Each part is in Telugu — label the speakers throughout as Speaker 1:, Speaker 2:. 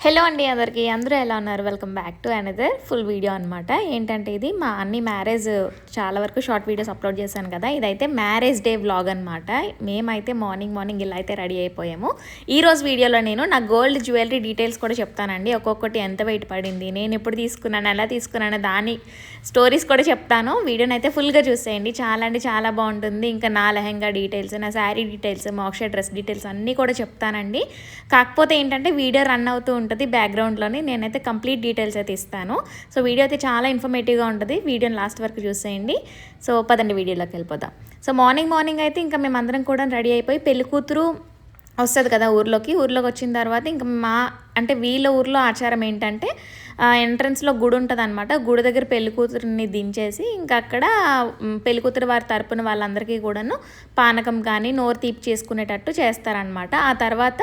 Speaker 1: హలో అండి అందరికీ అందరూ ఎలా ఉన్నారు? Welcome back to another full video అనమాట. ఏంటంటే ఇది మా అన్ని మ్యారేజ్ చాలా వరకు షార్ట్ వీడియోస్ అప్లోడ్ చేశాను కదా, ఇదైతే మ్యారేజ్ డే వ్లాగ్ అనమాట. మేమైతే మార్నింగ్ ఇలా అయితే రెడీ అయిపోయాము. ఈరోజు వీడియోలో నేను నా గోల్డ్ జ్యువెలరీ డీటెయిల్స్ కూడా చెప్తానండి. ఒక్కొక్కటి ఎంత వెయిట్ పడింది, నేను ఎప్పుడు తీసుకున్నాను, ఎలా తీసుకున్నాను, దాని స్టోరీస్ కూడా చెప్తాను. వీడియోని అయితే ఫుల్గా చూసేయండి. చాలా అంటే చాలా బాగుంటుంది. ఇంకా నా లెహెంగా డీటెయిల్స్, నా శారీ డీటెయిల్స్, మోక్ష డ్రెస్ డీటెయిల్స్ అన్నీ కూడా చెప్తానండి. కాకపోతే ఏంటంటే వీడియో రన్ అవుతూ ఉంటుంది బ్యాక్గ్రౌండ్లోని, నేనైతే కంప్లీట్ డీటెయిల్స్ అయితే ఇస్తాను. సో వీడియో అయితే చాలా ఇన్ఫర్మేటివ్గా ఉంటుంది. వీడియోని లాస్ట్ వరకు చూసేయండి. సో పదండి వీడియోలోకి వెళ్ళిపోదాం. సో మార్నింగ్ అయితే ఇంకా మేమందరం కూడా రెడీ అయిపోయి, పెళ్లి కూతురు వస్తుంది కదా ఊర్లోకి వచ్చిన తర్వాత ఇంకా అంటే వీళ్ళ ఊర్లో ఆచారం ఏంటంటే ఎంట్రన్స్లో గుడి ఉంటుంది అనమాట. గుడి దగ్గర పెళ్లి కూతురిని దించేసి ఇంకా అక్కడ పెళ్లి కూతురు వారి తరపున వాళ్ళందరికీ కూడాను పానకం కానీ నోరు తీపి చేసుకునేటట్టు చేస్తారనమాట. ఆ తర్వాత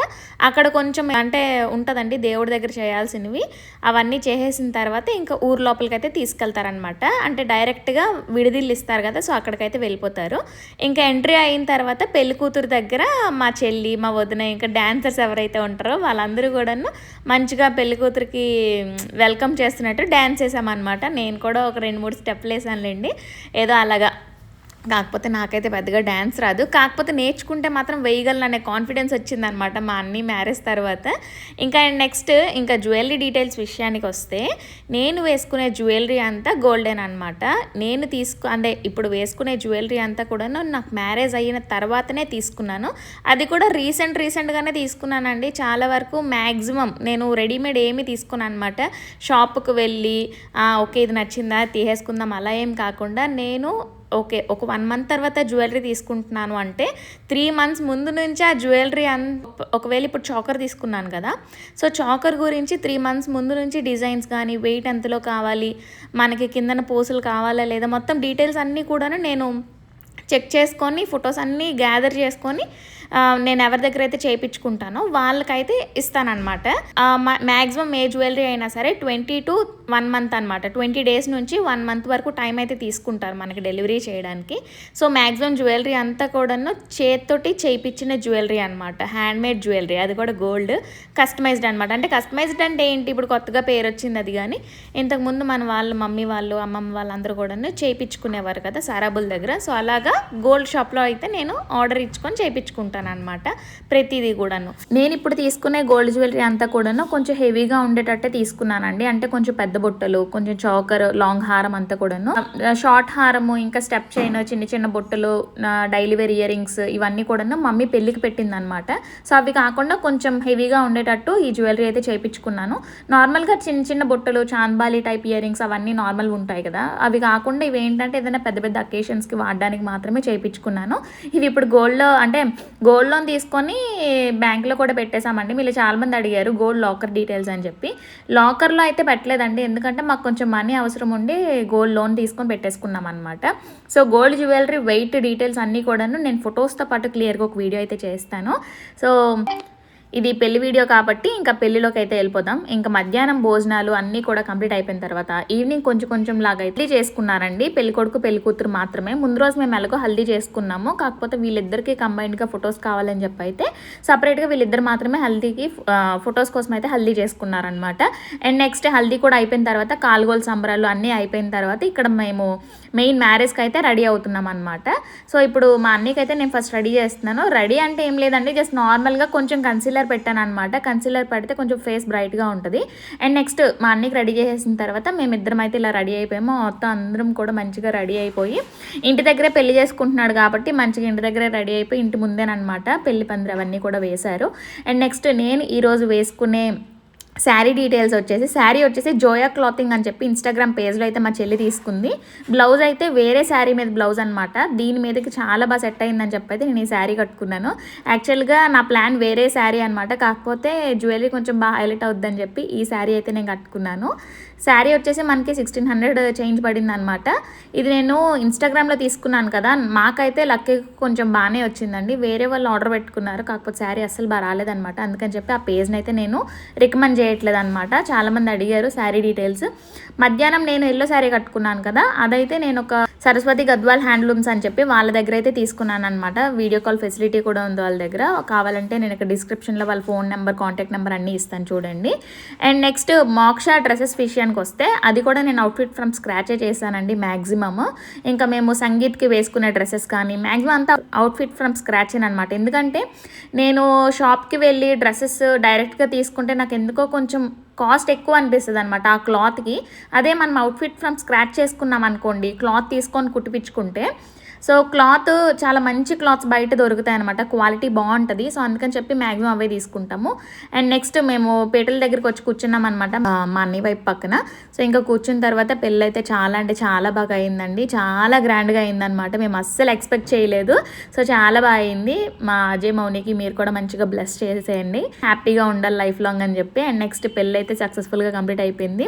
Speaker 1: అక్కడ కొంచెం అంటే ఉంటుందండి దేవుడి దగ్గర చేయాల్సినవి, అవన్నీ చేసేసిన తర్వాత ఇంకా ఊరు లోపలికి అయితే తీసుకెళ్తారనమాట. అంటే డైరెక్ట్గా విడిదిల్లు ఇస్తారు కదా, సో అక్కడికైతే వెళ్ళిపోతారు. ఇంకా ఎంట్రీ అయిన తర్వాత పెళ్లి కూతురు దగ్గర మా చెల్లి, మా వదిన, ఇంకా డాన్సర్స్ ఎవరైతే ఉంటారో వాళ్ళందరూ కూడాను మంచిగా పెళ్లి కూతురికి వెల్కమ్ చేస్తున్నట్టు డ్యాన్స్ వేసామన్నమాట. నేను కూడా ఒక 2-3 స్టెప్లు వేసానులేండి, ఏదో అలాగా. కాకపోతే నాకైతే పెద్దగా డ్యాన్స్ రాదు, కాకపోతే నేర్చుకుంటే మాత్రం వేయగలను అనే కాన్ఫిడెన్స్ వచ్చిందనమాట మా అన్ని మ్యారేజ్ తర్వాత. ఇంకా నెక్స్ట్ ఇంకా జ్యువెలరీ డీటెయిల్స్ విషయానికి వస్తే, నేను వేసుకునే జ్యువెలరీ అంతా గోల్డెన్ అనమాట. నేను అంటే ఇప్పుడు వేసుకునే జ్యువెలరీ అంతా కూడా నాకు మ్యారేజ్ అయిన తర్వాతనే తీసుకున్నాను. అది కూడా రీసెంట్గానే తీసుకున్నానండి. చాలా వరకు మ్యాక్సిమం నేను రెడీమేడ్ ఏమీ తీసుకున్నాను అనమాట. షాప్కి వెళ్ళి ఓకే ఇది నచ్చిందా తీసేసుకుందాం అలా ఏం కాకుండా, నేను ఓకే ఒక 1 మంత్ తర్వాత జ్యువెలరీ తీసుకుంటున్నాను అంటే 3 మంత్స్ ముందు నుంచి ఆ జ్యువెలరీ ఒకవేళ ఇప్పుడు చాకర్ తీసుకున్నాను కదా, సో చాకర్ గురించి 3 మంత్స్ ముందు నుంచి డిజైన్స్ కానీ, వెయిట్ ఎంతలో కావాలి, మనకి కిందన పూసలు కావాలా లేదా, మొత్తం డీటెయిల్స్ అన్నీ కూడా నేను చెక్ చేసుకొని ఫొటోస్ అన్నీ గ్యాదర్ చేసుకొని నేను ఎవరి దగ్గర అయితే చేయించుకుంటానో వాళ్ళకైతే ఇస్తానన్నమాట. మ్యాక్సిమం ఏ జ్యువెలరీ అయినా సరే 20 to 1 month అనమాట. 20 days నుంచి 1 month వరకు టైం అయితే తీసుకుంటారు మనకి డెలివరీ చేయడానికి. సో మ్యాక్సిమం జ్యువెలరీ అంతా కూడాను చేతితోటి చేయించిన జ్యువెలరీ అనమాట, హ్యాండ్మేడ్ జ్యువెలరీ, అది కూడా గోల్డ్ కస్టమైజ్డ్ అనమాట. అంటే కస్టమైజ్డ్ అంటే ఏంటి, ఇప్పుడు కొత్తగా పేరు వచ్చింది అది, కానీ ఇంతకుముందు మన వాళ్ళు మమ్మీ వాళ్ళు అమ్మమ్మ వాళ్ళందరూ కూడాను చేయించుకునేవారు కదా సరాబుల్ దగ్గర. సో అలాగా గోల్డ్ షాప్లో అయితే నేను ఆర్డర్ ఇచ్చుకొని చేయించుకుంటాను అనమాట ప్రతిదీ కూడాను. నేను ఇప్పుడు తీసుకునే గోల్డ్ జ్యువెలరీ అంతా కూడాను కొంచెం హెవీగా ఉండేటట్టే తీసుకున్నానండి. అంటే కొంచెం పెద్ద బొట్టలు, కొంచెం చౌకర్, లాంగ్ హారం అంతా కూడాను, షార్ట్ హారము, ఇంకా స్టెప్ చైన్, చిన్న బొట్టలు, డైలీ వేర్ ఇయర్ రింగ్స్, ఇవన్నీ కూడాను మమ్మీ పెళ్ళికి పెట్టింది అనమాట. సో అవి కాకుండా కొంచెం హెవీగా ఉండేటట్టు ఈ జ్యువెలరీ అయితే చేయించుకున్నాను. నార్మల్గా చిన్న బొట్టలు, చాంద్బాలి టైప్ ఇయర్ రింగ్స్ అవన్నీ నార్మల్ ఉంటాయి కదా, అవి కాకుండా ఇవి ఏంటంటే ఏదైనా పెద్ద అకేషన్స్కి వాడడానికి మాత్రమే చేయించుకున్నాను. ఇవి ఇప్పుడు గోల్డ్ లోన్ తీసుకొని బ్యాంక్లో కూడా పెట్టేశామండి. మీరు చాలామంది అడిగారు గోల్డ్ లాకర్ డీటెయిల్స్ అని చెప్పి. లాకర్లో అయితే పెట్టలేదండి, ఎందుకంటే మాకు కొంచెం మనీ అవసరం ఉండి గోల్డ్ లోన్ తీసుకొని పెట్టేసుకున్నాం అనమాట. So gold jewellery weight details అన్నీ కూడాను నేను ఫొటోస్తో పాటు క్లియర్గా ఒక వీడియో అయితే చేస్తాను. సో ఇది పెళ్లి వీడియో కాబట్టి ఇంకా పెళ్లిలోకి అయితే వెళ్ళిపోదాం. ఇంకా మధ్యాహ్నం భోజనాలు అన్నీ కూడా కంప్లీట్ అయిపోయిన తర్వాత ఈవినింగ్ కొంచెం లాగా అయితే చేసుకున్నారండి పెళ్లి కొడుకు పెళ్లి కూతురు మాత్రమే. ముందు రోజు మేము ఎలాగో హల్దీ చేసుకున్నాము, కాకపోతే వీళ్ళిద్దరికి కంబైన్డ్గా ఫొటోస్ కావాలని చెప్పి అయితే సపరేట్గా వీళ్ళిద్దరు మాత్రమే హల్దీకి ఫొటోస్ కోసం అయితే హల్దీ చేసుకున్నారనమాట. అండ్ నెక్స్ట్ హల్దీ కూడా అయిపోయిన తర్వాత కాలుగోలు సంబరాలు అన్నీ అయిపోయిన తర్వాత ఇక్కడ మేము మెయిన్ మ్యారేజ్కి అయితే రెడీ అవుతున్నాం అనమాట. సో ఇప్పుడు మా అన్నీకైతే నేను ఫస్ట్ రెడీ చేస్తున్నాను. రెడీ అంటే ఏం లేదండి, జస్ట్ నార్మల్గా కొంచెం కన్సీలర్ పెట్టాను అనమాట. కన్సీలర్ పెడితే కొంచెం ఫేస్ బ్రైట్గా ఉంటుంది. అండ్ నెక్స్ట్ మా అన్నీకి రెడీ చేసేసిన తర్వాత మేమిద్దరం అయితే ఇలా రెడీ అయిపోయాము. మొత్తం అందరం కూడా మంచిగా రెడీ అయిపోయి, ఇంటి దగ్గరే పెళ్లి చేసుకుంటున్నాడు కాబట్టి మంచిగా ఇంటి దగ్గరే రెడీ అయిపోయి ఇంటి ముందేనమాట పెళ్లి పందిరి అవన్నీ కూడా వేశారు. అండ్ నెక్స్ట్ నేను ఈరోజు వేసుకునే శారీ డీటెయిల్స్ శారీ వచ్చేసి జోయా క్లాతింగ్ అని చెప్పి ఇన్స్టాగ్రామ్ పేజ్లో అయితే మా చెల్లి తీసుకుంది. బ్లౌజ్ అయితే వేరే శారీ మీద బ్లౌజ్ అనమాట. దీని మీదకి చాలా బాగా సెట్ అయిందని చెప్పి అయితే నేను ఈ శారీ కట్టుకున్నాను. యాక్చువల్గా నా ప్లాన్ వేరే శారీ అనమాట, కాకపోతే జ్యువెలరీ కొంచెం బాగా హైలైట్ అవుద్దని చెప్పి ఈ శారీ అయితే నేను కట్టుకున్నాను. శారీ వచ్చేసి మనకి 1600 చేంజ్ పడింది అనమాట. ఇది నేను ఇన్స్టాగ్రామ్లో తీసుకున్నాను కదా, మాకైతే లక్కీ కొంచెం బాగానే వచ్చిందండి. వేరే వాళ్ళు ఆర్డర్ పెట్టుకున్నారు, కాకపోతే శారీ అస్సలు బాగా రాలేదనమాట. అందుకని చెప్పి ఆ పేజ్ని అయితే నేను రికమెండ్ చేయట్లేదు అనమాట. చాలామంది అడిగారు శారీ డీటెయిల్స్. మధ్యాహ్నం నేను ఎల్లో శారీ కట్టుకున్నాను కదా, అదైతే నేను ఒక సరస్వతి గద్వాల్ హ్యాండ్లూమ్స్ అని చెప్పి వాళ్ళ దగ్గర అయితే తీసుకున్నాను అనమాట. వీడియో కాల్ ఫెసిలిటీ కూడా ఉంది వాళ్ళ దగ్గర. కావాలంటే నేను ఇక్కడ డిస్క్రిప్షన్లో వాళ్ళ ఫోన్ నెంబర్, కాంటాక్ట్ నెంబర్ అన్నీ ఇస్తాను చూడండి. అండ్ నెక్స్ట్ మోక్ష డ్రెస్సెస్ విషయానికి వస్తే అది కూడా నేను అవుట్ఫిట్ ఫ్రమ్ స్క్రాచే చేశానండి మ్యాక్సిమమ్. ఇంకా మేము సంగీత్కి వేసుకునే డ్రెస్సెస్ కానీ మ్యాక్సిమం అంతా అవుట్ఫిట్ ఫ్రమ్ స్క్రాచ్ అనమాట. ఎందుకంటే నేను షాప్కి వెళ్ళి డ్రెస్సెస్ డైరెక్ట్గా తీసుకుంటే నాకు ఎందుకో కొంచెం కాస్ట్ ఎక్కువ అనిపిస్తుంది అనమాట ఆ క్లాత్కి. అదే మనం అవుట్ఫిట్ ఫ్రమ్ స్క్రాచ్ చేసుకున్నాం అనుకోండి, క్లాత్ తీసుకొని కుట్టిపించుకుంటే, సో క్లాత్ చాలా మంచి క్లాత్స్ బయట దొరుకుతాయి అనమాట, క్వాలిటీ బాగుంటుంది. సో అందుకని చెప్పి మ్యాక్సిమం అవే తీసుకుంటాము. అండ్ నెక్స్ట్ మేము పీటల దగ్గరికి వచ్చి కూర్చున్నాం అనమాట మా అన్ని వైపు పక్కన. సో ఇంకా కూర్చున్న తర్వాత పెళ్ళి అయితే చాలా అంటే చాలా బాగా అయిందండి, చాలా గ్రాండ్గా అయిందనమాట. మేము అస్సలు ఎక్స్పెక్ట్ చేయలేదు. సో చాలా బాగా అయింది. మా అజయ్ మౌనికి మీరు కూడా మంచిగా బ్లెస్ చేసేయండి, హ్యాపీగా ఉండాలి లైఫ్ లాంగ్ అని చెప్పి. అండ్ నెక్స్ట్ పెళ్ళి అయితే సక్సెస్ఫుల్గా కంప్లీట్ అయిపోయింది.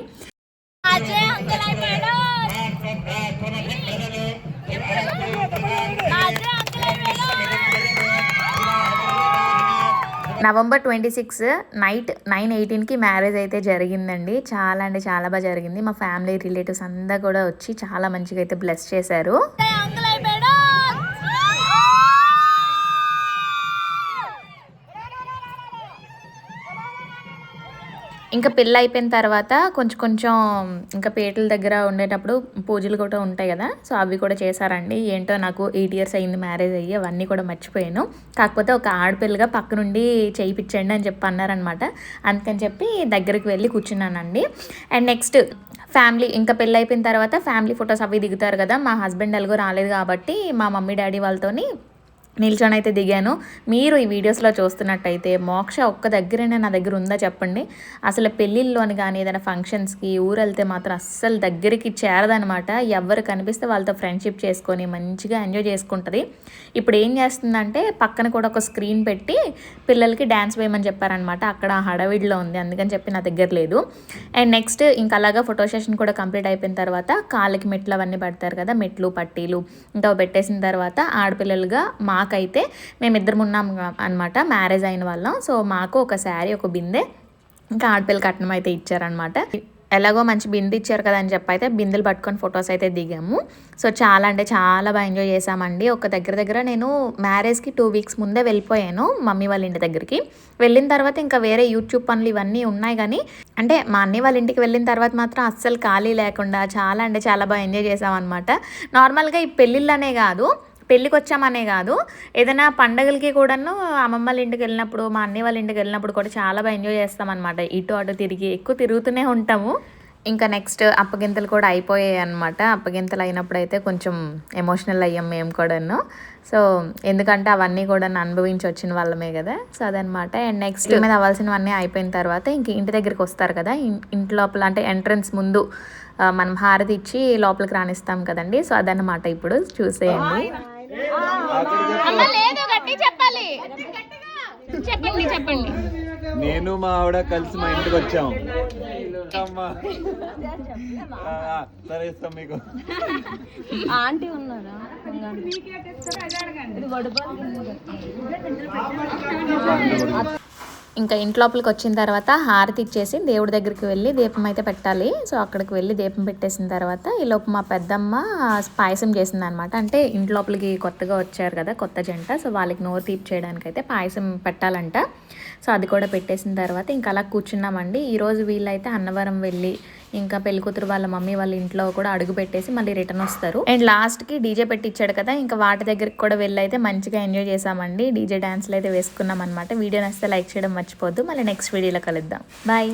Speaker 1: నవంబర్ 26 నైట్ 9:18కి మ్యారేజ్ అయితే జరిగిందండి. చాలా అంటే చాలా బాగా జరిగింది. మా ఫ్యామిలీ రిలేటివ్స్ అంతా కూడా వచ్చి చాలా మంచిగా అయితే బ్లెస్ చేశారు. ఇంకా పెళ్ళి అయిపోయిన తర్వాత కొంచెం ఇంకా పీటల దగ్గర ఉండేటప్పుడు పూజలు కూడా ఉంటాయి కదా, సో అవి కూడా చేశారండి. ఏంటో నాకు 8 years అయింది మ్యారేజ్ అయ్యి, అవన్నీ కూడా మర్చిపోయాను. కాకపోతే ఒక ఆడపిల్లగా పక్క నుండి చేయించండి అని చెప్పి అన్నారనమాట. అందుకని చెప్పి దగ్గరికి వెళ్ళి కూర్చున్నానండి. అండ్ నెక్స్ట్ ఫ్యామిలీ ఇంకా పెళ్ళి అయిపోయిన తర్వాత ఫ్యామిలీ ఫొటోస్ అవి దిగుతారు కదా. మా హస్బెండ్ ఎలాగో రాలేదు కాబట్టి మా మమ్మీ డాడీ వాళ్ళతోని నిల్చొని అయితే దిగాను. మీరు ఈ వీడియోస్లో చూస్తున్నట్టయితే మోక్ష ఒక్క దగ్గరైనా నా దగ్గర ఉందా చెప్పండి. అసలు పెళ్ళిళ్ళలోని కానీ ఏదైనా ఫంక్షన్స్కి ఊరు వెళ్తే మాత్రం అస్సలు దగ్గరికి చేరదనమాట. ఎవరు కనిపిస్తే వాళ్ళతో ఫ్రెండ్షిప్ చేసుకొని మంచిగా ఎంజాయ్ చేసుకుంటుంది. ఇప్పుడు ఏం చేస్తుందంటే పక్కన కూడా ఒక స్క్రీన్ పెట్టి పిల్లలకి డ్యాన్స్ వేయమని చెప్పారనమాట. అక్కడ హడావిడిలో ఉంది, అందుకని చెప్పి నా దగ్గర లేదు. అండ్ నెక్స్ట్ ఇంకా అలాగా ఫోటో సెషన్ కూడా కంప్లీట్ అయిపోయిన తర్వాత కాళ్ళకి మెట్లు అవన్నీ పెడతారు కదా, మెట్లు పట్టీలు ఇంకా పెట్టేసిన తర్వాత ఆడపిల్లలుగా మాకైతే మేమిద్దరం ఉన్నాం అనమాట, మ్యారేజ్ అయిన వాళ్ళం. సో మాకు ఒక శారీ, ఒక బిందె, ఇంకా ఆడపిల్ల కట్నం అయితే ఇచ్చారనమాట. ఎలాగో మంచి బిందె ఇచ్చారు కదా అని చెప్పి అయితే బిందెలు పట్టుకొని ఫొటోస్ అయితే దిగాము. సో చాలా అంటే చాలా బాగా ఎంజాయ్ చేసామండి. ఒక దగ్గర నేను మ్యారేజ్కి 2 weeks ముందే వెళ్ళిపోయాను మమ్మీ వాళ్ళ ఇంటి దగ్గరికి. వెళ్ళిన తర్వాత ఇంకా వేరే యూట్యూబ్ పనులు ఇవన్నీ ఉన్నాయి, కానీ అంటే మా అన్నయ్య వాళ్ళ ఇంటికి వెళ్ళిన తర్వాత మాత్రం అస్సలు ఖాళీ లేకుండా చాలా అంటే చాలా బాగా ఎంజాయ్ చేసామన్నమాట. నార్మల్గా ఈ పెళ్ళిళ్ళనే కాదు, పెళ్ళికి వచ్చామనే కాదు, ఏదైనా పండగలకి కూడాను అమ్మమ్మ వాళ్ళ ఇంటికి వెళ్ళినప్పుడు, మా అన్నయ్య వాళ్ళ ఇంటికి వెళ్ళినప్పుడు కూడా చాలా బాగా ఎంజాయ్ చేస్తామన్నమాట. ఇటు అటు తిరిగి ఎక్కువ తిరుగుతూనే ఉంటాము. ఇంకా నెక్స్ట్ అప్పగింతలు కూడా అయిపోయాయి అనమాట. అప్పగింతలు అయినప్పుడు అయితే కొంచెం ఎమోషనల్ అయ్యాం మేము కూడాను. సో ఎందుకంటే అవన్నీ కూడా అనుభవించి వచ్చిన వాళ్ళమే కదా, సో అదనమాట. అండ్ నెక్స్ట్ మీద అవ్వాల్సినవన్నీ అయిపోయిన తర్వాత ఇంక ఇంటి దగ్గరికి వస్తారు కదా, ఇంటి లోపల అంటే ఎంట్రన్స్ ముందు మనం హారతి ఇచ్చి లోపలికి రానిస్తాం కదండి. సో అదనమాట ఇప్పుడు చూసేయండి. చెప్పండి.
Speaker 2: నేను మా ఆవిడ కలిసి మా ఇంటికి వచ్చాము. సరే ఇస్తాం మీకు.
Speaker 3: ఆంటీ ఉన్నారా?
Speaker 1: ఇంకా ఇంట్లోపలికి వచ్చిన తర్వాత హారతి ఇచ్చేసి దేవుడి దగ్గరికి వెళ్ళి దీపం అయితే పెట్టాలి. సో అక్కడికి వెళ్ళి దీపం పెట్టేసిన తర్వాత ఈలోపు మా పెద్దమ్మ పాయసం చేసింది అనమాట. అంటే ఇంట్లోపలికి కొత్తగా వచ్చారు కదా కొత్త జంట, సో వాళ్ళకి నోరు తీపి చేయడానికి అయితే పాయసం పెట్టాలంట. సో అది కూడా పెట్టేసిన తర్వాత ఇంకా అలా కూర్చున్నామండి. ఈరోజు వీళ్ళైతే అన్నవరం వెళ్ళి ఇంకా పెళ్ళికూతురు వాళ్ళ మమ్మీ వాళ్ళ ఇంట్లో కూడా అడుగు పెట్టేసి మళ్ళీ రిటర్న్ వస్తారు. అండ్ లాస్ట్కి డీజే పెట్టించాడు కదా, ఇంకా వాటి దగ్గరికి కూడా వెళ్ళి అయితే మంచిగా ఎంజాయ్ చేసామండి. డీజే డాన్స్లు అయితే వేసుకున్నాం అనమాట. వీడియో నచ్చితే లైక్ చేయడం మర్చిపోద్దు. మళ్ళీ నెక్స్ట్ వీడియోలో కలుద్దాం. బాయ్.